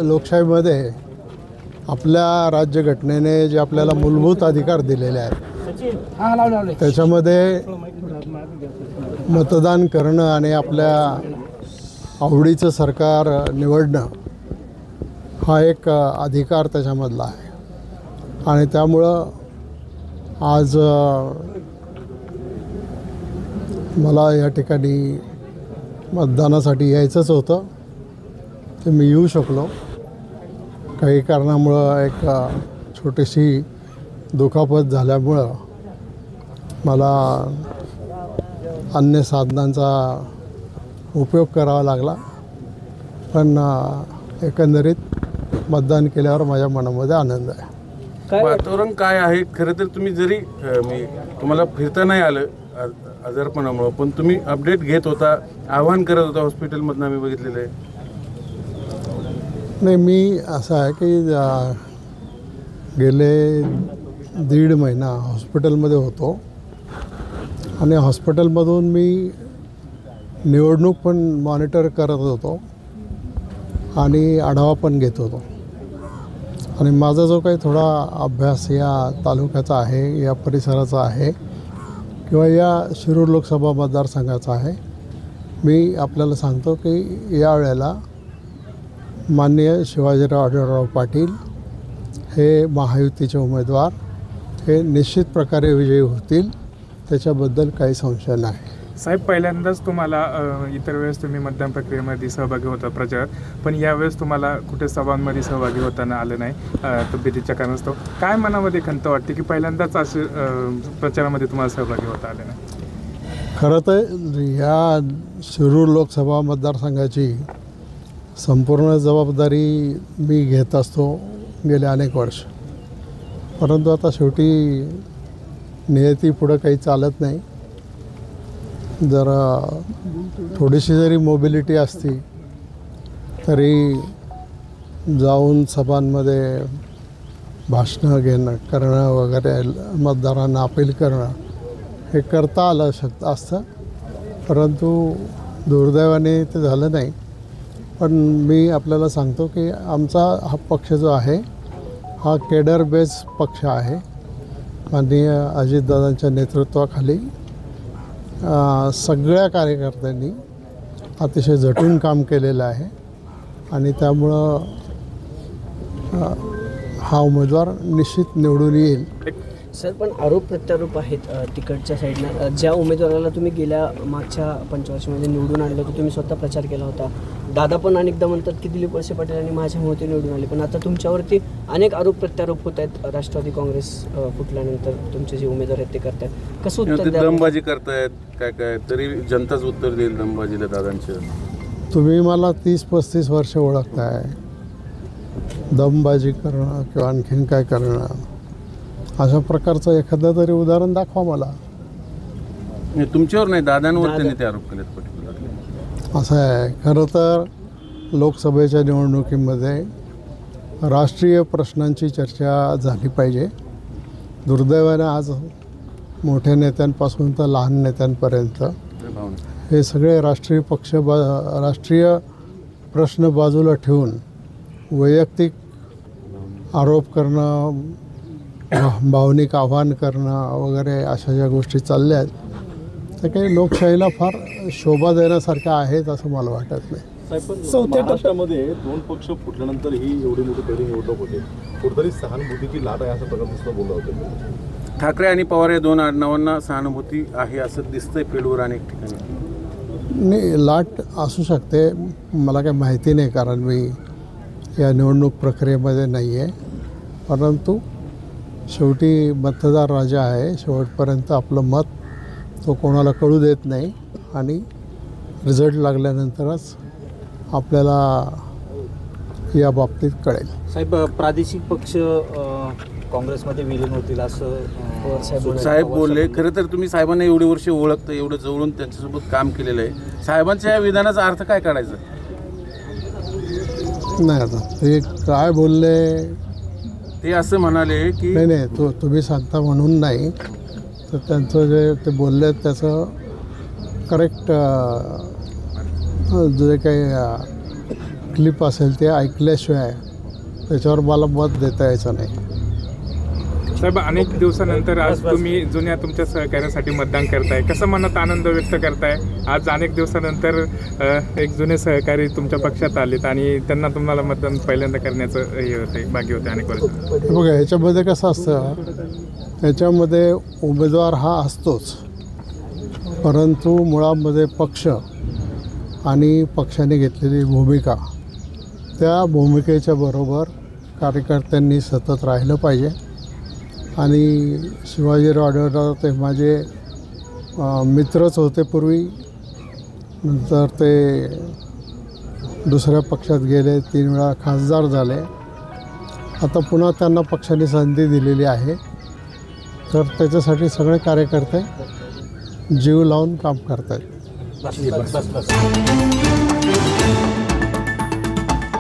लोकशाहीमध्ये आपल्या राज्यघटनेने जे आपल्याला मूलभूत अधिकार दिलेले आहेत त्याच्यामध्ये मतदान करणं आणि आपल्या आवडीचं सरकार निवडणं हा एक अधिकार त्याच्यामधला आहे. आणि त्यामुळं आज मला या ठिकाणी मतदानासाठी यायचंच होतं. ते मी येऊ शकलो. काही कारणामुळं एक छोटीशी दुखापत झाल्यामुळं मला अन्य साधनांचा उपयोग करावा लागला. पण एकंदरीत मतदान केल्यावर माझ्या मनामध्ये आनंद आहे. वातावरण काय आहे? खरं तर तुम्ही जरी तुम्हाला फिरता नाही आलं आजारपणामुळं, पण तुम्ही अपडेट घेत होता, आव्हान करत होता हॉस्पिटलमधनं आम्ही बघितलेलं आहे. नाही, मी असं आहे की गेले 1.5 महिना हॉस्पिटलमध्ये होतो आणि हॉस्पिटलमधून मी निवडणूक पण मॉनिटर करत होतो आणि आढावा पण घेत होतो. आणि माझा जो काही थोडा अभ्यास या तालुक्याचा आहे, या परिसराचा आहे किंवा या शिरूर लोकसभा मतदारसंघाचा आहे, मी आपल्याला सांगतो की यावेळेला माननीय शिवाजीराव आढळराव पाटील हे महायुतीचे उमेदवार हे निश्चित प्रकारे विजयी होतील, त्याच्याबद्दल काही संशय नाही. साहेब, पहिल्यांदाच तुम्हाला इतर वेळेस तुम्ही मतदान प्रक्रियेमध्ये सहभागी होता प्रचारात, पण यावेळेस तुम्हाला कुठे सभांमध्ये सहभागी होताना आलं नाही तब्येतीच्या कारणास्तव. काय मनामध्ये खंत वाटते की पहिल्यांदाच असे प्रचारामध्ये तुम्हाला सहभागी होता आले नाही? खरं तर या शिरूर लोकसभा मतदारसंघाची संपूर्ण जबाबदारी मी घेत असतो गेले अनेक वर्ष. परंतु आता शेवटी नियती पुढं काही चालत नाही. जरा थोडीशी जरी मोबिलिटी असती तरी जाऊन सभांमध्ये भाषणं करणं वगैरे, मतदारांना अपील करणं हे करता आलं असतं. परंतु दुर्दैवाने ते झालं नाही. पण मी आपल्याला सांगतो की आमचा हा पक्ष जो आहे हा केडर बेस पक्ष आहे. माननीय अजितदादांच्या नेतृत्वाखाली सगळ्या कार्यकर्त्यांनी अतिशय झटून काम केलेलं आहे आणि त्यामुळं हा उमेदवार निश्चित निवडून येईल. सर, पण आरोप प्रत्यारोप आहेत तिकडच्या साईडनं. ज्या उमेदवाराला तुम्ही गेल्या मागच्या पंचवर्षामध्ये निवडून आणलं होतं, तुम्ही स्वतः प्रचार केला होता. दादा पण अनेकदा म्हणतात की दिलीप वळसे पाटील आणि माझ्या मते निवडून आले, पण आता तुमच्यावरती अनेक आरोप प्रत्यारोप होत आहेत. राष्ट्रवादी काँग्रेस फुटल्यानंतर तुमचे जे उमेदवार आहेत ते करतात, कसं उत्तर द्या? दमबाजी करतायत काय तरी जनताच उत्तर देईल दमबाजीला दादांचं. तुम्ही मला 30-35 वर्ष ओळखताय. दमबाजी करणं किंवा आणखीन काय करणं अशा प्रकारचं एखादं तरी उदाहरण दाखवा मला. तुमच्यावर नाही, दादांवर त्यांनी ते आरोप केलेत पर्टिक्युलरली. असं आहे, खरं तर लोकसभेच्या निवडणुकीमध्ये राष्ट्रीय प्रश्नांची चर्चा झाली पाहिजे. दुर्दैवाने आज मोठ्या नेत्यांपासून तर लहान नेत्यांपर्यंत हे सगळे राष्ट्रीय राष्ट्रीय प्रश्न बाजूला ठेवून वैयक्तिक आरोप करणं, भावनिक आव्हान करणं वगैरे अशा ज्या गोष्टी चालल्या आहेत त्या काही लोकशाहीला फार शोभा देण्यासारख्या आहेत असं मला वाटत नाही. महाराष्ट्रामध्ये 2 पक्ष फुटल्यानंतर ही एवढी मोठी पहिली निवडणूक होते, कुठेतरी सहानुभूतीची लाट आहे असं प्रकारचं बोललं होतं. ठाकरे आणि पवार या 2 आडनावांना सहानुभूती आहे असं दिसतंय फील्डवर अनेक ठिकाणी. नाही, लाट असू शकते, मला काही माहिती नाही कारण मी या निवडणूक प्रक्रियेमध्ये नाही आहे. परंतु शेवटी मतदार राजा आहे. शेवटपर्यंत आपलं मत तो कोणाला कळू देत नाही आणि रिझल्ट लागल्यानंतरच आपल्याला या बाबतीत कळेल. साहेब, प्रादेशिक पक्ष काँग्रेसमध्ये विलीन होतील असं साहेब बोलले. खरं तर तुम्ही साहेबांना एवढी वर्ष ओळखतं, एवढं जवळून त्यांच्यासोबत काम केलेलं आहे. साहेबांच्या या विधानाचा अर्थ काय काढायचा? नाही, आता ते काय बोलले ते असं म्हणाले की नाही तुम्ही सांगता म्हणून नाही, तर त्यांचं जे ते बोलले त्याचं करेक्ट जे काही क्लिप असेल ते ऐकल्याशिवाय त्याच्यावर मला मत देता यायचं नाही. साहेब, अनेक दिवसानंतर आज तुम्ही जुन्या तुमच्या सहकार्यासाठी मतदान करताय, कसं मनात आनंद व्यक्त करताय? आज अनेक दिवसानंतर एक जुने सहकारी तुमच्या पक्षात आलेत आणि त्यांना तुम्हाला मतदान पहिल्यांदा करण्याचं हे होते भाग्य होते अनेक वर्ष. बघा, ह्याच्यामध्ये कसं असतं, ह्याच्यामध्ये उमेदवार हा असतोच, परंतु मुळामध्ये पक्ष आणि पक्षाने घेतलेली भूमिका, त्या भूमिकेच्या बरोबर कार्यकर्त्यांनी सतत राहिलं पाहिजे. आणि शिवाजीराव आढळराव ते माझे मित्रच होते पूर्वी, नंतर ते दुसऱ्या पक्षात गेले, 3 वेळा खासदार झाले. आता पुन्हा त्यांना पक्षाने संधी दिलेली आहे, तर त्याच्यासाठी सगळे कार्यकर्ते जीव लावून काम करत आहेत.